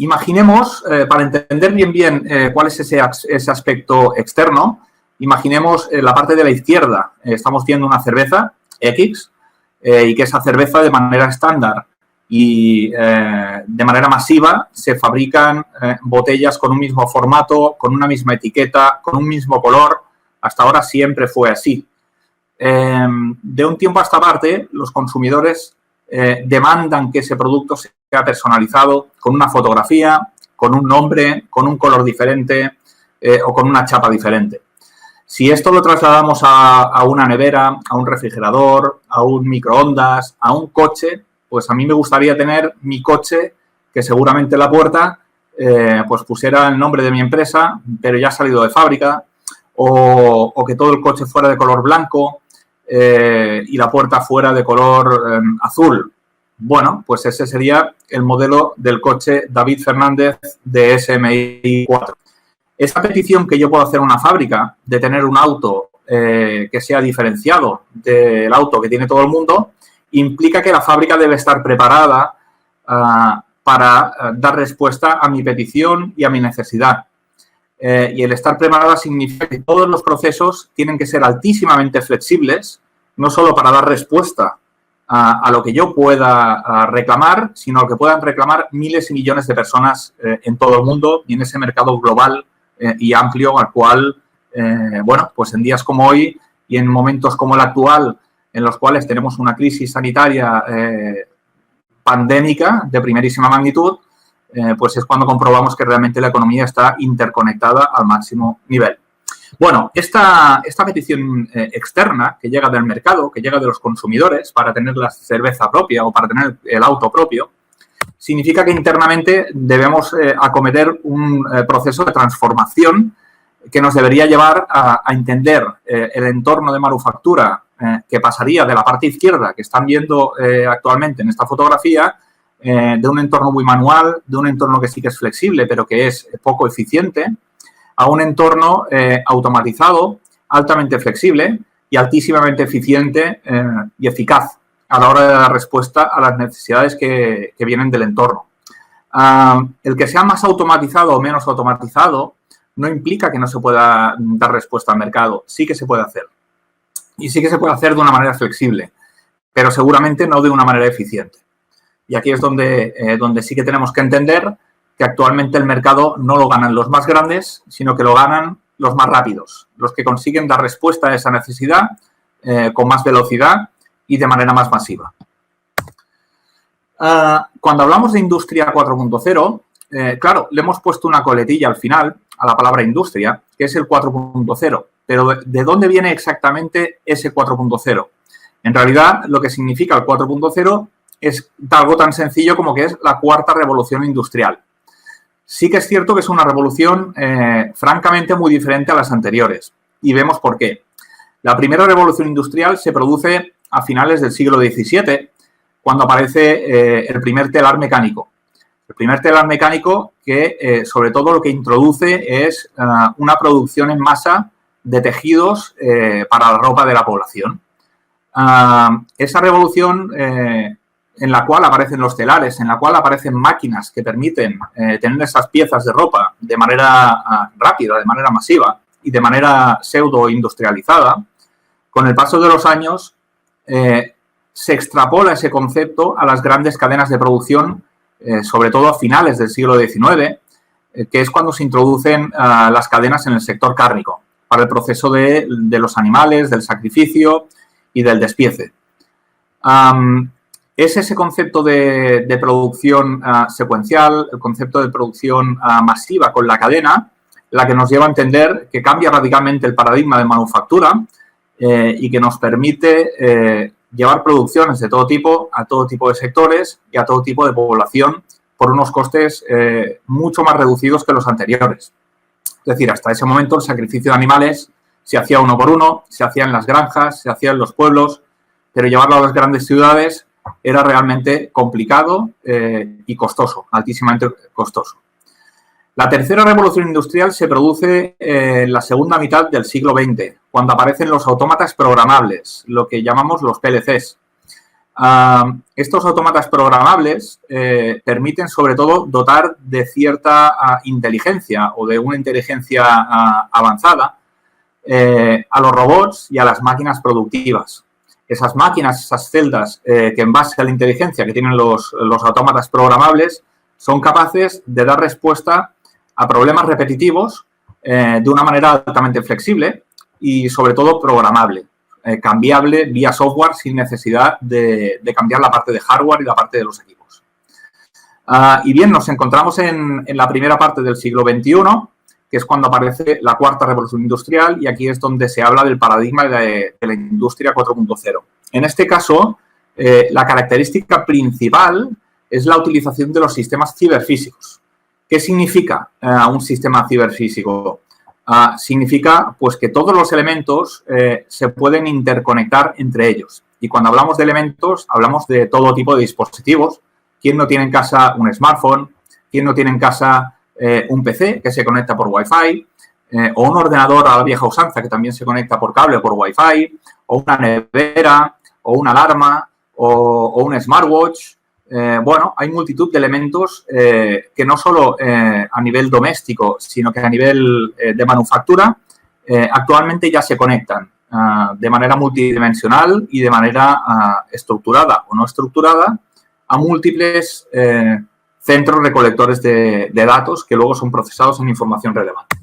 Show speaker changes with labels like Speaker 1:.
Speaker 1: Imaginemos, para entender bien cuál es ese aspecto externo, imaginemos la parte de la izquierda. Estamos viendo una cerveza X y que esa cerveza de manera estándar y de manera masiva se fabrican botellas con un mismo formato, con una misma etiqueta, con un mismo color. Hasta ahora siempre fue así. De un tiempo a esta parte, los consumidores demandan que ese producto sea personalizado con una fotografía, con un nombre, con un color diferente o con una chapa diferente. Si esto lo trasladamos a una nevera, a un refrigerador, a un microondas, a un coche, pues a mí me gustaría tener mi coche que seguramente en la puerta pues pusiera el nombre de mi empresa, pero ya ha salido de fábrica, o que todo el coche fuera de color blanco y la puerta fuera de color azul. Bueno, pues ese sería el modelo del coche David Fernández de SMI 4. Esa petición que yo puedo hacer a una fábrica de tener un auto que sea diferenciado del auto que tiene todo el mundo, implica que la fábrica debe estar preparada para dar respuesta a mi petición y a mi necesidad. Y el estar preparada significa que todos los procesos tienen que ser altísimamente flexibles, no solo para dar respuesta a lo que yo pueda reclamar, sino que puedan reclamar miles y millones de personas en todo el mundo y en ese mercado global y amplio al cual, bueno, pues en días como hoy y en momentos como el actual, en los cuales tenemos una crisis sanitaria pandémica de primerísima magnitud, pues es cuando comprobamos que realmente la economía está interconectada al máximo nivel. Bueno, esta petición externa que llega del mercado, que llega de los consumidores para tener la cerveza propia o para tener el auto propio, significa que internamente debemos acometer un proceso de transformación que nos debería llevar a entender el entorno de manufactura que pasaría de la parte izquierda que están viendo actualmente en esta fotografía, de un entorno muy manual, de un entorno que sí que es flexible, pero que es poco eficiente, a un entorno automatizado, altamente flexible y altísimamente eficiente y eficaz a la hora de dar respuesta a las necesidades que vienen del entorno. El que sea más automatizado o menos automatizado no implica que no se pueda dar respuesta al mercado. Sí que se puede hacer. Y sí que se puede hacer de una manera flexible, pero seguramente no de una manera eficiente. Y aquí es donde sí que tenemos que entender que actualmente el mercado no lo ganan los más grandes, sino que lo ganan los más rápidos, los que consiguen dar respuesta a esa necesidad con más velocidad y de manera más masiva. Cuando hablamos de Industria 4.0, claro, le hemos puesto una coletilla al final a la palabra industria, que es el 4.0. Pero ¿de dónde viene exactamente ese 4.0? En realidad, lo que significa el 4.0 es algo tan sencillo como que es la cuarta revolución industrial. Sí que es cierto que es una revolución francamente muy diferente a las anteriores. Y vemos por qué. La primera revolución industrial se produce a finales del siglo XVII, cuando aparece el primer telar mecánico. El primer telar mecánico que, sobre todo, lo que introduce es una producción en masa de tejidos para la ropa de la población. Esa revolución en la cual aparecen los telares, en la cual aparecen máquinas que permiten tener esas piezas de ropa de manera rápida, de manera masiva y de manera pseudo-industrializada, con el paso de los años se extrapola ese concepto a las grandes cadenas de producción, sobre todo a finales del siglo XIX, que es cuando se introducen las cadenas en el sector cárnico, para el proceso de los animales, del sacrificio y del despiece. Es ese concepto de producción secuencial, el concepto de producción masiva con la cadena, la que nos lleva a entender que cambia radicalmente el paradigma de manufactura y que nos permite llevar producciones de todo tipo a todo tipo de sectores y a todo tipo de población por unos costes mucho más reducidos que los anteriores. Es decir, hasta ese momento el sacrificio de animales se hacía uno por uno, se hacía en las granjas, se hacía en los pueblos, pero llevarlo a las grandes ciudades era realmente complicado y costoso, altísimamente costoso. La tercera revolución industrial se produce en la segunda mitad del siglo XX, cuando aparecen los autómatas programables, lo que llamamos los PLCs. Estos autómatas programables permiten, sobre todo, dotar de cierta inteligencia o de una inteligencia avanzada a los robots y a las máquinas productivas. Esas máquinas, esas celdas que en base a la inteligencia que tienen los autómatas programables son capaces de dar respuesta a problemas repetitivos de una manera altamente flexible y, sobre todo, programable. Cambiable vía software sin necesidad de cambiar la parte de hardware y la parte de los equipos. Y bien, nos encontramos en la primera parte del siglo XXI, que es cuando aparece la cuarta revolución industrial, y aquí es donde se habla del paradigma de la industria 4.0. En este caso, la característica principal es la utilización de los sistemas ciberfísicos. ¿Qué significa un sistema ciberfísico? Significa pues que todos los elementos se pueden interconectar entre ellos. Y cuando hablamos de elementos, hablamos de todo tipo de dispositivos. ¿Quién no tiene en casa un smartphone? ¿Quién no tiene en casa un PC que se conecta por Wi-Fi? O un ordenador a la vieja usanza que también se conecta por cable o por Wi-Fi? O una nevera, o una alarma, o un smartwatch. Bueno, hay multitud de elementos que no solo a nivel doméstico, sino que a nivel de manufactura, actualmente ya se conectan de manera multidimensional y de manera estructurada o no estructurada a múltiples centros recolectores de datos que luego son procesados en información relevante.